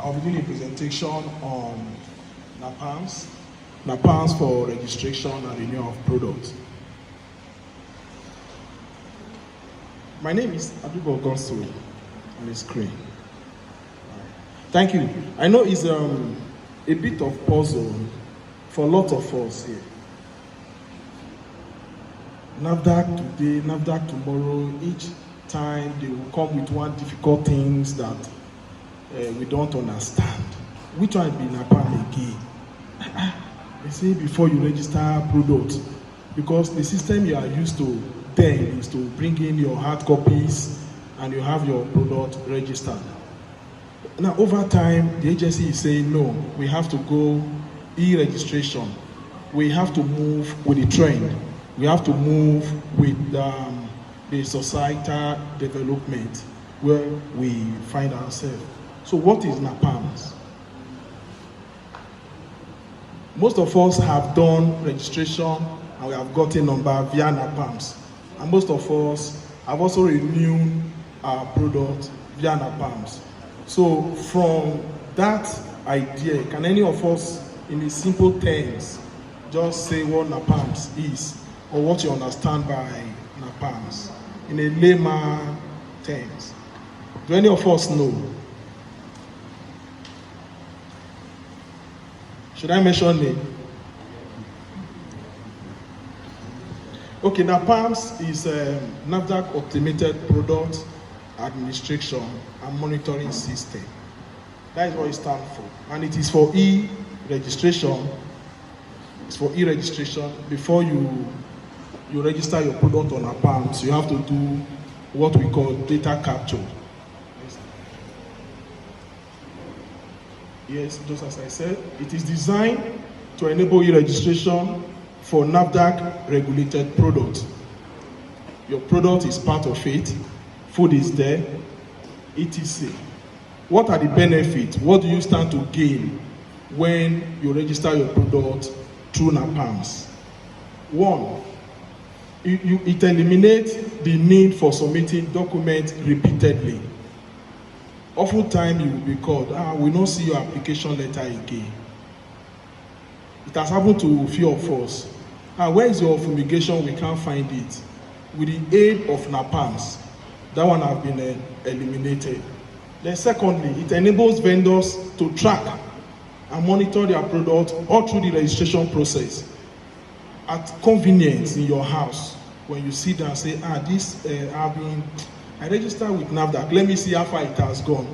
I'll be doing a presentation on NAPAMS, NAPAMS for registration and renewal of products. My name is Adubo Gonso on the screen. Thank you. I know it's a bit of puzzle for a lot of us here. NAFDAC today, NAFDAC tomorrow, each time they will come with one difficult things that we don't understand. We try to be NAPAM again. They say before you register product, because the system you are used to then is to bring in your hard copies and you have your product registered. Now over time, the agency is saying no, we have to go e-registration. We have to move with the trend. We have to move with the societal development where we find ourselves. So what is NAPAMS? Most of us have done registration and we have gotten number via NAPAMS. And most of us have also renewed our product via NAPAMS. So from that idea, can any of us in the simple terms just say what NAPAMS is or what you understand by NAPAMS in a layman terms? Do any of us know? Should I mention it? Okay, NAPAMS is a NAFDAC Automated Product Administration and Monitoring System. That is what it stands for. And it is for e-registration. It's for e-registration. Before you register your product on NAPAMS, you have to do what we call data capture. Yes, just as I said, it is designed to enable e-registration for NAFDAC regulated products. Your product is part of it, food is there, etc. What are the benefits? What do you stand to gain when you register your product through NAPAMS? One, it eliminates the need for submitting documents repeatedly. Oftentimes you will be called, we don't see your application letter again. It has happened to a few of us. Where is your fumigation? We can't find it. With the aid of NAPAMS, that one has been eliminated. Then secondly, it enables vendors to track and monitor their product all through the registration process at convenience in your house. When you sit down and say, I registered with NAFDAC, let me see how far it has gone.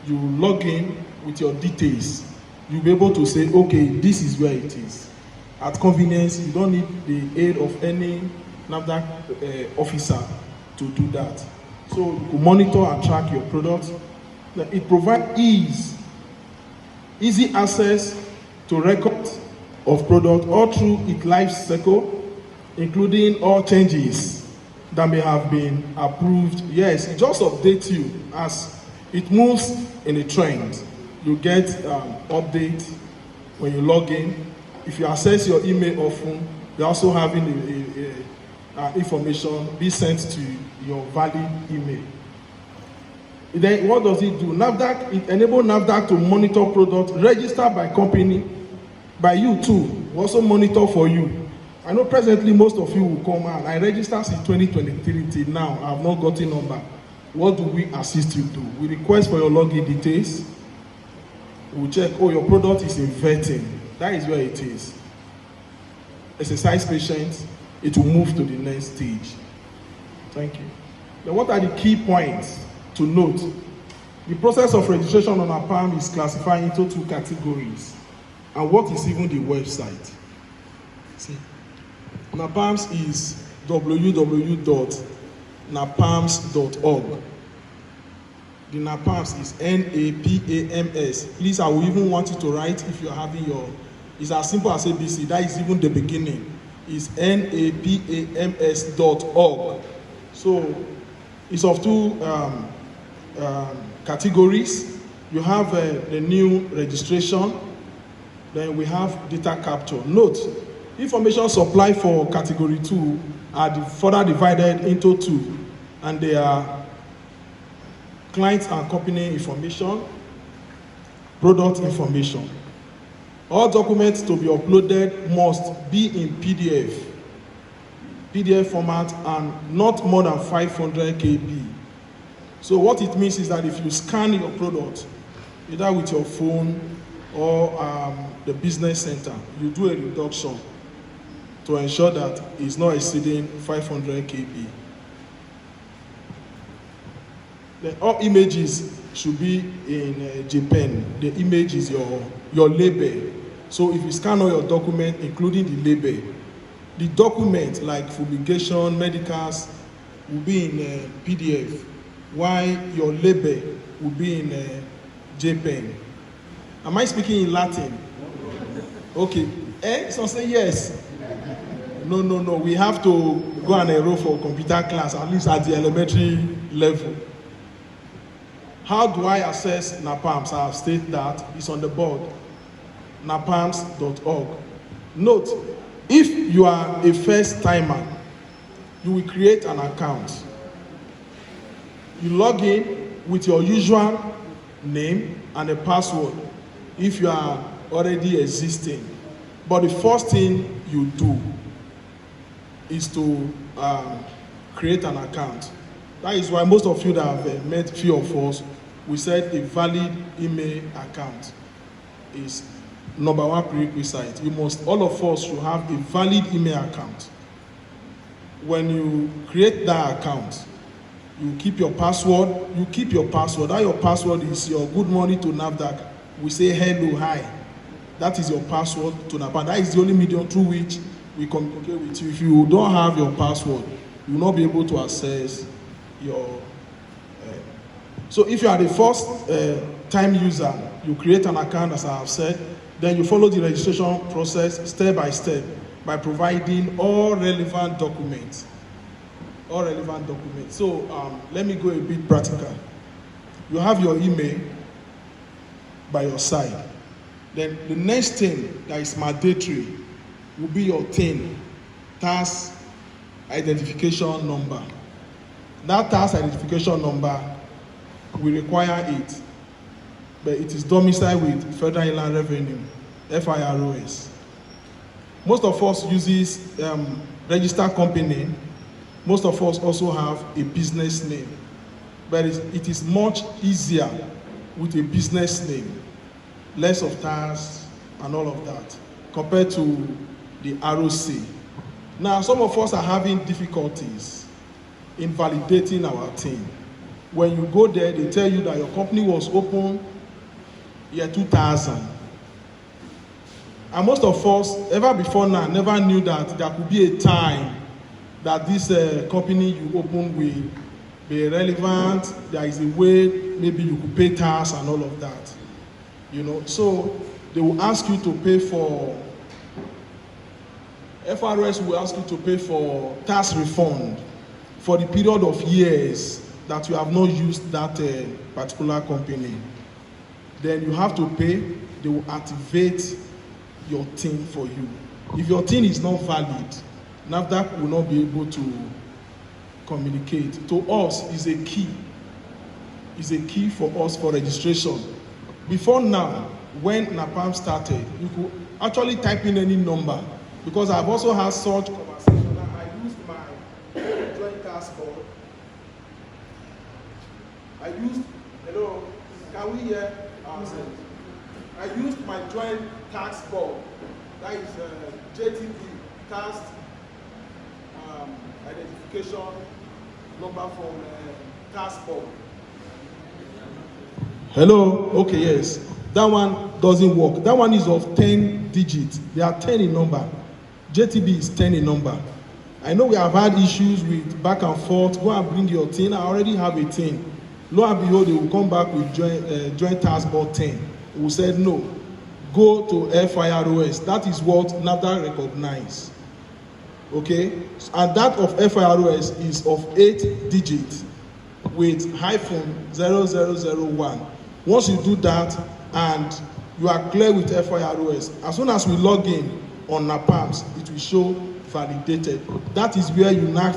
You log in with your details. You'll be able to say, okay, this is where it is. At convenience, you don't need the aid of any NAFDAC officer to do that. So you can monitor and track your product. It provides easy access to records of product all through its life cycle, including all changes that may have been approved. Yes, it just updates you as it moves in a trend. You get update when you log in. If you access your email often, you're also having information be sent to your valid email. Then what does it do? NAFDAC, it enables NAFDAC to monitor products registered by company, by you too. We also monitor for you. I know presently most of you will come out. I registered since 2023 till now. I have not gotten number. What do we assist you to? We request for your login details. We'll check, your product is in vetting. That is where it is. Exercise patience, it will move to the next stage. Thank you. Then what are the key points to note? The process of registration on NAPAM is classified into two categories. And what is even the website? See, NAPAMS is www.napams.org. The NAPAMS is NAPAMS. Please, I will even want you to write if you are having your, it's as simple as ABC. That is even the beginning. It's NAPAMS.org. So it's of two categories. You have the new registration. Then we have data capture. Note, information supply for category 2 are further divided into two, and they are client and company information, Product information. All documents to be uploaded must be in PDF format and not more than 500 KB. So what it means is that if you scan your product, either with your phone or the business center, you do a reduction to ensure that it's not exceeding 500 KB. All images should be in JPEG. The image is your label. So if you scan all your document, including the label, the document like fumigation, medicals will be in PDF, while your label will be in JPEG. Am I speaking in Latin? Okay. So say yes. No. We have to go and enroll for computer class, at least at the elementary level. How do I access NAPAMS? I have stated that it's on the board, napams.org. Note, if you are a first timer, you will create an account. You log in with your usual name and a password if you are already existing. But the first thing you do is to create an account. That is why most of you that have met few of us, we said a valid email account is number one prerequisite. All of us should have a valid email account. When you create that account, you keep your password. That your password is your good morning to NAFDAC. We say hello, hi. That is your password to NAPAMS. That is the only medium through which we communicate with you. If you don't have your password, you will not be able to access your. So if you are the first time user, you create an account, as I have said, then you follow the registration process step by step by providing all relevant documents. So let me go a bit practical. You have your email by your side. Then the next thing that is mandatory will be your TIN, tax identification number. That tax identification number, we require it, but it is domiciled with Federal Inland Revenue, FIROS. Most of us uses registered company. Most of us also have a business name, but it is much easier with a business name, less of tax and all of that, compared to the ROC. Now, some of us are having difficulties in validating our TIN. When you go there, they tell you that your company was open year 2000. And most of us, ever before now, never knew that there could be a time that this company you open will be relevant. There is a way maybe you could pay tax and all of that. So they will ask you to pay for, FRS will ask you to pay for tax refund for the period of years that you have not used that particular company. Then you have to pay. They will activate your TIN for you. If your TIN is not valid, NAFDAC will not be able to communicate. To us, is a key. Is a key for us for registration. Before now, when NAPAMS started, you could actually type in any number, because I've also had such conversation that I used my joint tax code. Hello, can we hear ourselves? I used my joint tax board, that is JTB, tax identification number from tax board. Hello, okay, yes. That one doesn't work. That one is of 10 digits. They are 10 in number. JTB is 10 in number. I know we have had issues with back and forth. Go and bring your TIN. I already have a TIN. Lo and behold, they will come back with joint tax board 10. We said no. Go to FIROS. That is what NAFDAC recognizes. Okay? And that of FIROS is of 8 digits with hyphen 0001. Once you do that and you are clear with FIROS, as soon as we log in on NAPAMS, it will show validated. That is where you now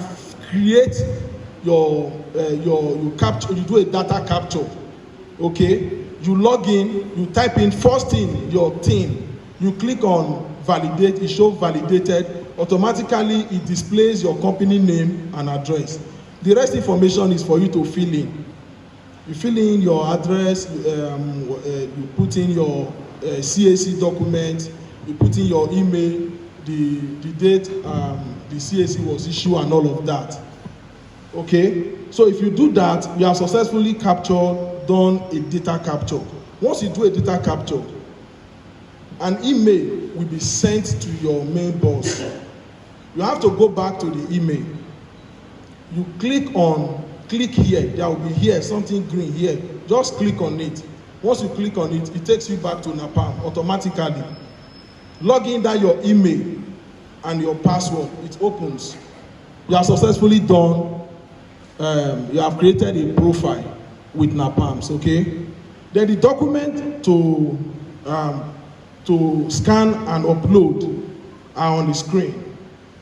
create you capture, you do a data capture. Okay? You log in, you type in first thing, your thing. You click on validate, it shows validated. Automatically, it displays your company name and address. The rest information is for you to fill in. You fill in your address, you put in your CAC document, you put in your email, the date the CAC was issued and all of that. Okay? So if you do that, you have successfully done a data capture. Once you do a data capture, an email will be sent to your main boss. You have to go back to the email. You click here, there will be here, something green here. Just click on it. Once you click on it, it takes you back to NAPAMS automatically. Log in that your email and your password, it opens. You have successfully done, you have created a profile with NAPAMS, okay? Then the document to scan and upload are on the screen.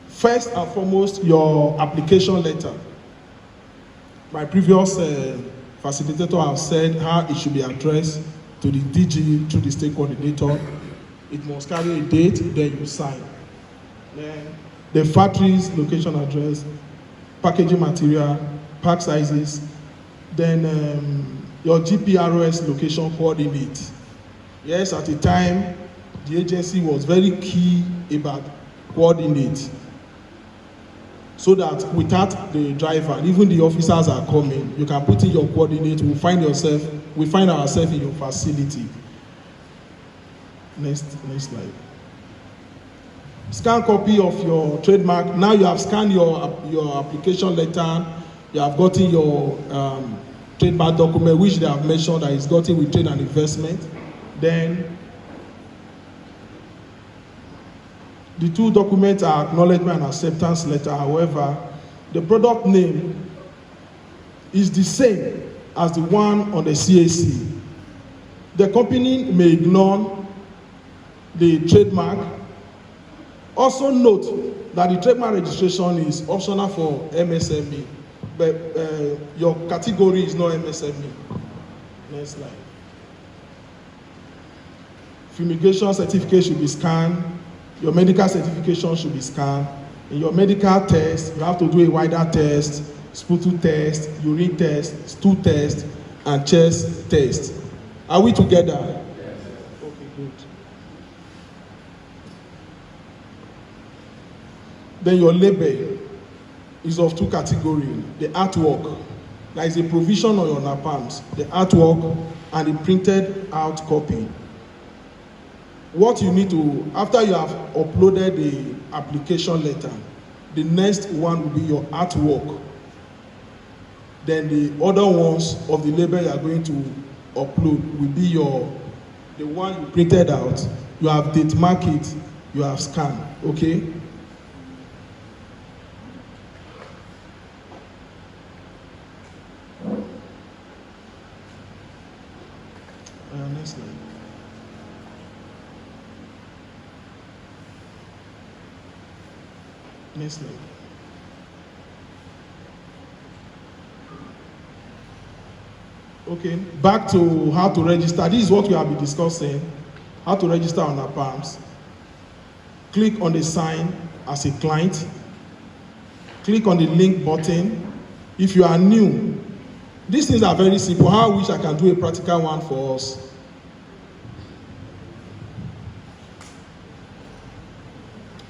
First and foremost, your application letter. My previous facilitator have said how it should be addressed to the DG through the state coordinator. It must carry a date, then you sign. Then the factory's location address, packaging material, pack sizes, then your GPRS location coordinate. Yes, at the time, the agency was very key about coordinate, so that without the driver, even the officers are coming, you can put in your coordinate. We find ourselves in your facility. Next slide. Scan copy of your trademark. Now you have scanned your application letter. You have gotten your trademark document, which they have mentioned that is gotten with trade and investment. Then the two documents are acknowledgement and acceptance letter. However, the product name is the same as the one on the CAC. The company may ignore the trademark. Also note that the trademark registration is optional for MSME, but your category is not MSME. Next slide. Fumigation certificate should be scanned. Your medical certification should be scanned. In your medical test, you have to do a wider test, sputum test, urine test, stool test, and chest test. Are we together? Yes. Okay, good. Then your label is of two categories. The artwork, there is a provision on your NAPAMS, the artwork and the printed out copy. What you need to, after you have uploaded the application letter, the next one will be your artwork. Then the other ones of the label you are going to upload will be the one you printed out, you have date mark it, you have scanned, okay? Next slide. Next slide. Okay, back to how to register. This is what we have been discussing. How to register on NAPAMS. Click on the sign as a client. Click on the link button. If you are new, these things are very simple. How I wish I can do a practical one for us.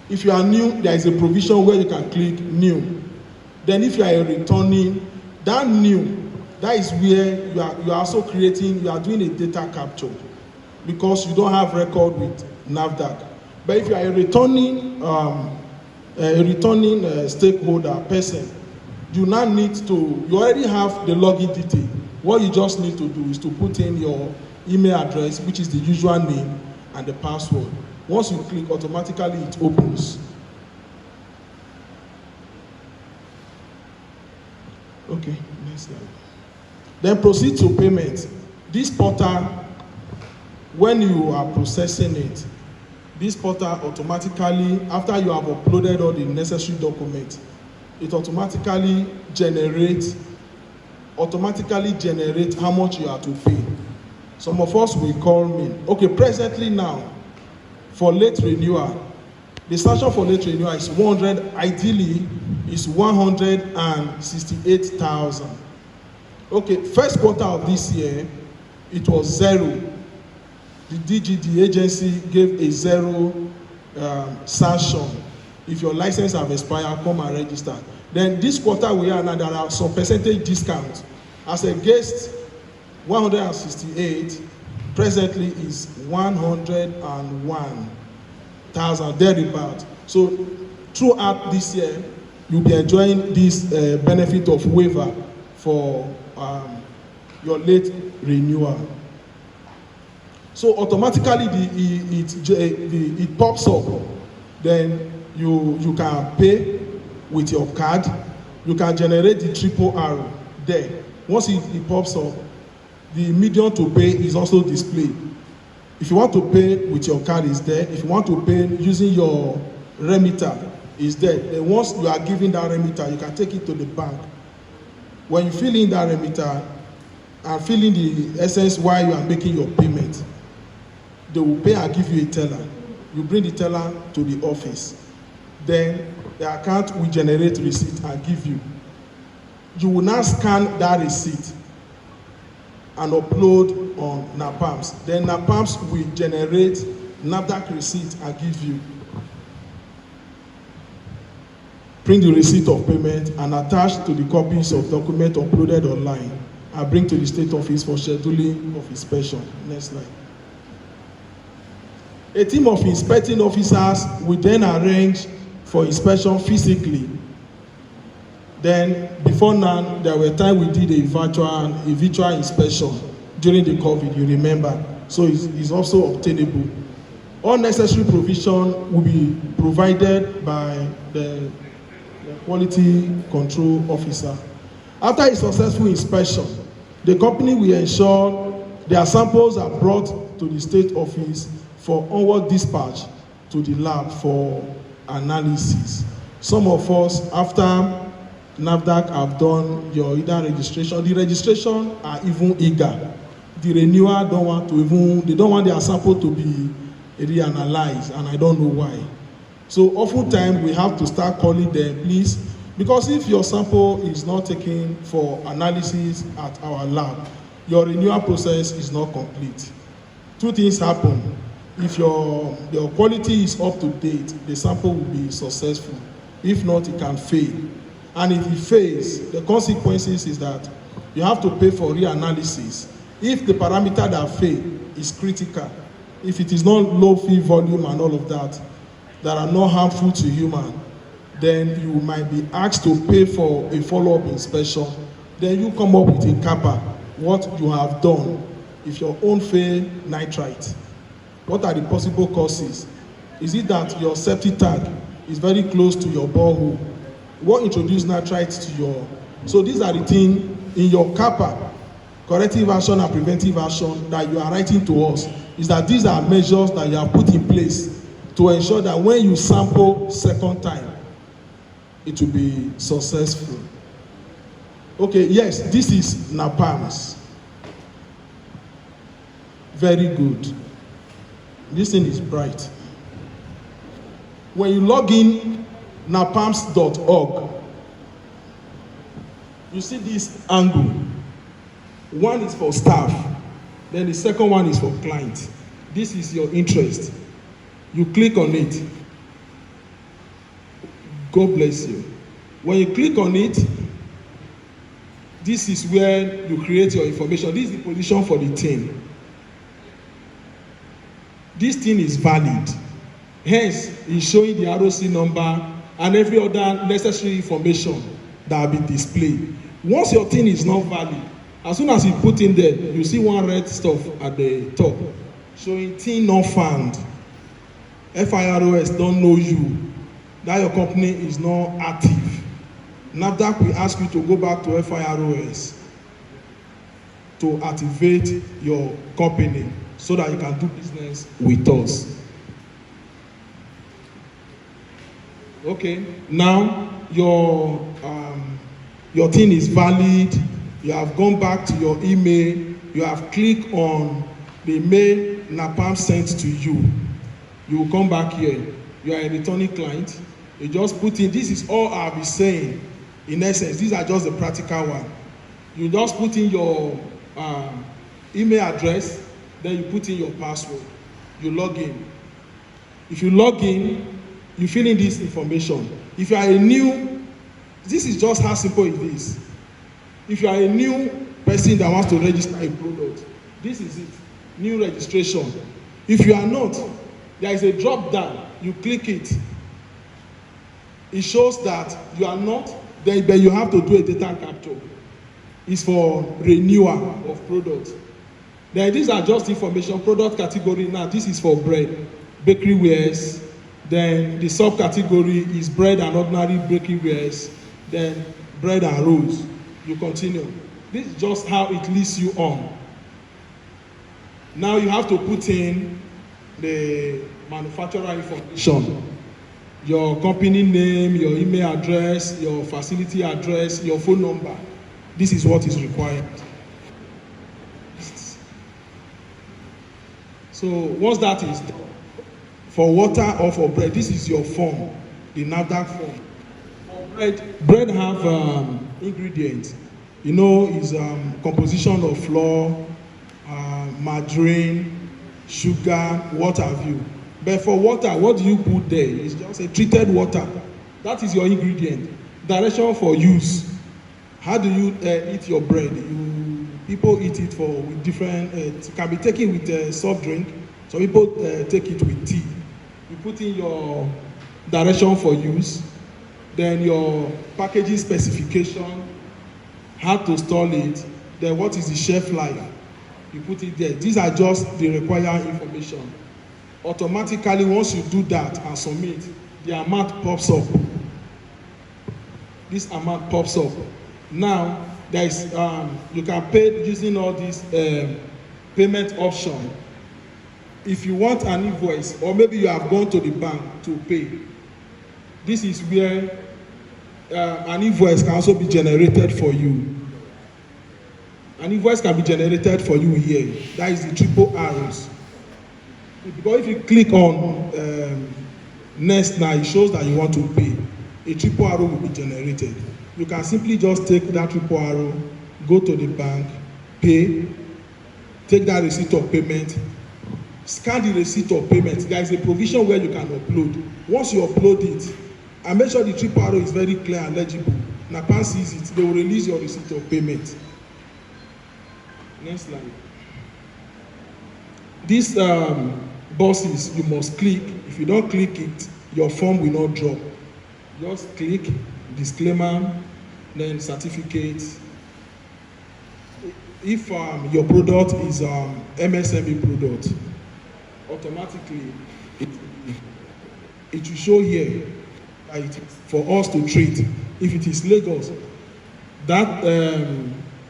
If you are new, there is a provision where you can click new. Then if you are returning, that new, that is where you are also creating, you are doing a data capture because you don't have record with NAFDAC. But if you are a returning stakeholder person, you now need to, you already have the login detail. What you just need to do is to put in your email address, which is the usual name, and the password. Once you click, automatically it opens. Okay, next slide. Then proceed to payment. This portal, when you are processing it, this portal automatically, after you have uploaded all the necessary documents, it automatically generates how much you have to pay. Some of us will call me. Okay, presently now, for late renewal, the sanction for late renewal is 100, ideally is 168,000. Okay, first quarter of this year, it was zero. The DGD agency gave a zero sanction. If your license have expired, come and register. Then this quarter we are now, there are some percentage discounts. As against 168, presently is 101,000 thereabout. So throughout this year, you'll be enjoying this benefit of waiver for your late renewal. So automatically it pops up. Then you can pay with your card. You can generate the triple arrow there. Once it pops up, the medium to pay is also displayed. If you want to pay with your card, is there. If you want to pay using your remitter, is there. And once you are giving that remitter, you can take it to the bank. When you fill in that remitter and fill in the essence while you are making your payment, they will pay and give you a teller. You bring the teller to the office. Then the account will generate receipt and give you. You will now scan that receipt and upload on NAPAMS. Then NAPAMS will generate NAFDAC receipt and give you. Print the receipt of payment and attach to the copies of document uploaded online and bring to the state office for scheduling of inspection. Next slide. A team of inspecting officers will then arrange for inspection physically. Then, before now, there were times we did a virtual inspection during the COVID, you remember. So it's also obtainable. All necessary provision will be provided by the quality control officer. After a successful inspection, the company will ensure their samples are brought to the state office for onward dispatch to the lab for analysis. Some of us, after NAFDAC have done your either registration, the registration are even eager. The renewal don't want their sample to be reanalyzed, and I don't know why. So oftentimes we have to start calling them, please, because if your sample is not taken for analysis at our lab, your renewal process is not complete. Two things happen. If your quality is up to date, the sample will be successful. If not, it can fail. And if it fails, the consequences is that you have to pay for reanalysis. If the parameter that fail is critical, if it is not low field volume and all of that are not harmful to human, then you might be asked to pay for a follow-up inspection. Then you come up with a kappa, what you have done. If your own fail, nitrite. What are the possible causes? Is it that your septic tank is very close to your borehole? What introduced nitrite to your... So these are the things in your kappa, corrective action and preventive action, that you are writing to us, is that these are measures that you have put in place to ensure that when you sample second time, it will be successful. Okay, yes, this is NAPAMS. Very good. This thing is bright. When you log in napams.org, you see this angle. One is for staff, then the second one is for client. This is your interest. You click on it. God bless you. When you click on it, this is where you create your information. This is the position for the team. This thing is valid. Hence, it's showing the ROC number and every other necessary information that will be displayed. Once your thing is not valid, as soon as you put in there, you see one red stuff at the top showing thing not found. FIROS don't know you. That your company is not active. NAFDAC will ask you to go back to FIROS to activate your company so that you can do business with us. Okay, now your thing is valid. You have gone back to your email you have clicked on the mail NAPAMS sent to you. You will come back here. You are a returning client. You just put in, this is all I'll be saying. In essence, these are just the practical one. You just put in your email address, then you put in your password. You log in. If you log in, you fill in this information. If you are a new, this is just how simple it is. If you are a new person that wants to register a product, this is it, new registration. If you are not, there is a drop down, you click it. It shows that you are not, then you have to do a data capture. It's for renewal of product. Then these are just information, product category. Now this is for bread, bakery wares. Then the subcategory is bread and ordinary bakery wares. Then bread and rolls. You continue. This is just how it lists you on. Now you have to put in the manufacturer information, your company name, your email address, your facility address, your phone number. This is what is required. So once that is done, for water or for bread, this is your form, the NAFDAC form. For bread have ingredients. You know, is composition of flour, margarine, sugar, what have you. But for water, what do you put there? It's just a treated water. That is your ingredient. Direction for use. How do you eat your bread? People eat it with different, it can be taken with soft drink. Some people take it with tea. You put in your direction for use, then your packaging specification, how to store it, then what is the shelf life. You put it there. These are just the required information. Automatically, once you do that and submit, the amount pops up. This amount pops up. Now, there is you can pay using all these payment option. If you want an invoice, or maybe you have gone to the bank to pay, this is where an invoice can also be generated for you. An invoice can be generated for you here. That is the triple arrows. Because if you click on next now, it shows that you want to pay. A triple arrow will be generated. You can simply just take that triple arrow, go to the bank, pay, take that receipt of payment, scan the receipt of payment. There is a provision where you can upload. Once you upload it, and make sure the triple arrow is very clear and legible. NAPAMS sees it, they will release your receipt of payment. Next slide. These boxes you must click. If you don't click it, your form will not drop. Just click disclaimer, then certificate. If your product is MSME product, automatically it will show here that it is for us to treat. If it is Lagos, that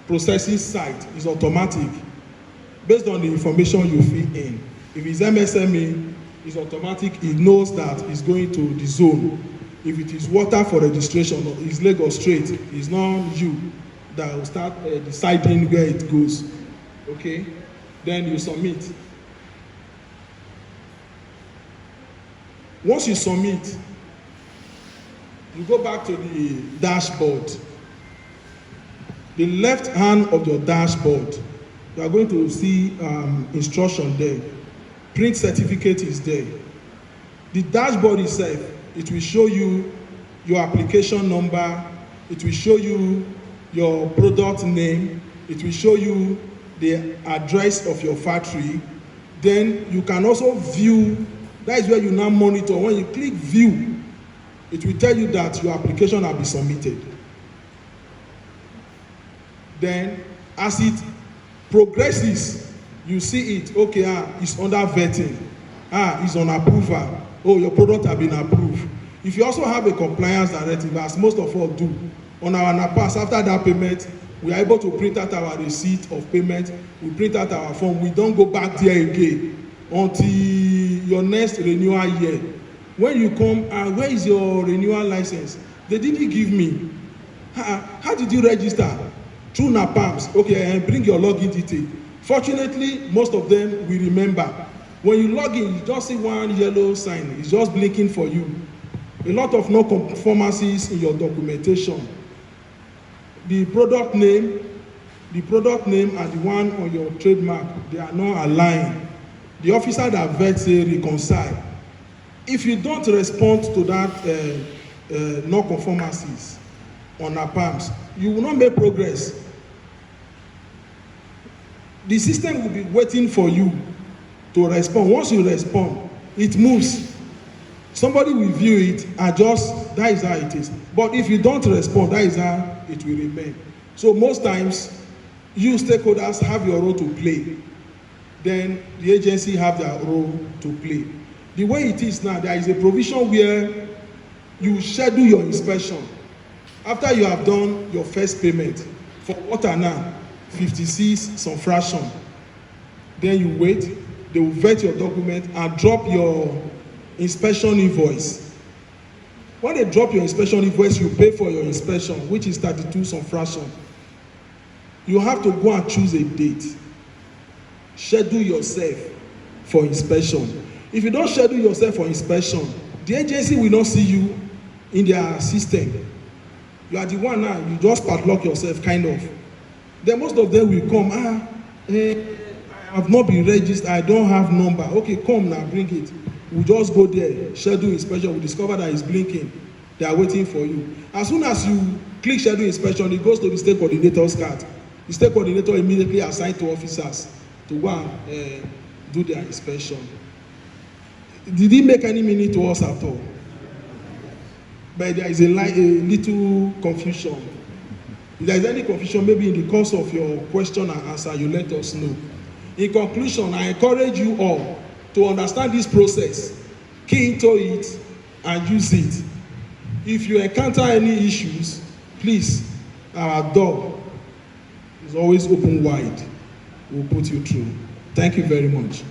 processing site is automatic based on the information you fill in. If it's MSME, it's automatic. It knows that it's going to the zone. If it is water for registration, it's Lagos straight. It's not you that will start deciding where it goes. Okay? Then you submit. Once you submit, you go back to the dashboard. The left hand of your dashboard, you are going to see instruction there. Print certificate is there. The dashboard itself, it will show you your application number, it will show you your product name, it will show you the address of your factory. Then you can also view, that is where you now monitor. When you click view, it will tell you that your application has been submitted. Then as it progresses, you see it, okay, it's under vetting, it's on approval, oh, your product has been approved. If you also have a compliance directive, as most of us do, on our NAPAMS, after that payment, we are able to print out our receipt of payment, we print out our form, we don't go back there again until your next renewal year. When you come, where is your renewal license? They didn't give me. How did you register? Through NAPAMS. Okay, and bring your login detail. Fortunately, most of them we remember. When you log in, you just see one yellow sign. It's just blinking for you. A lot of non-conformances in your documentation. The product name and the one on your trademark, they are not aligned. The officer that vets say reconcile. If you don't respond to that non-conformances on NAPAMS, you will not make progress. The system will be waiting for you to respond. Once you respond, it moves. Somebody will view it, adjust, that is how it is. But if you don't respond, that is how it will remain. So most times, you stakeholders have your role to play. Then the agency have their role to play. The way it is now, there is a provision where you schedule your inspection. After you have done your first payment, for what are now 56 some fraction, then you wait, they will vet your document and drop your inspection invoice. When they drop your inspection invoice, you pay for your inspection, which is 32 some fraction. You have to go and choose a date. Schedule yourself for inspection. If you don't schedule yourself for inspection, the agency will not see you in their system. You are the one now, you just padlock yourself, kind of. Then most of them will come, I have not been registered, I don't have number. Okay, come now, bring it. We'll just go there, schedule inspection, we discover that it's blinking. They are waiting for you. As soon as you click schedule inspection, it goes to the state coordinator's card. The state coordinator immediately assigns to officers to go and do their inspection. Did it make any meaning to us at all? But there is a little confusion. If there is any confusion, maybe in the course of your question and answer, you let us know. In conclusion, I encourage you all to understand this process, key into it, and use it. If you encounter any issues, please, our door is always open wide. We'll put you through. Thank you very much.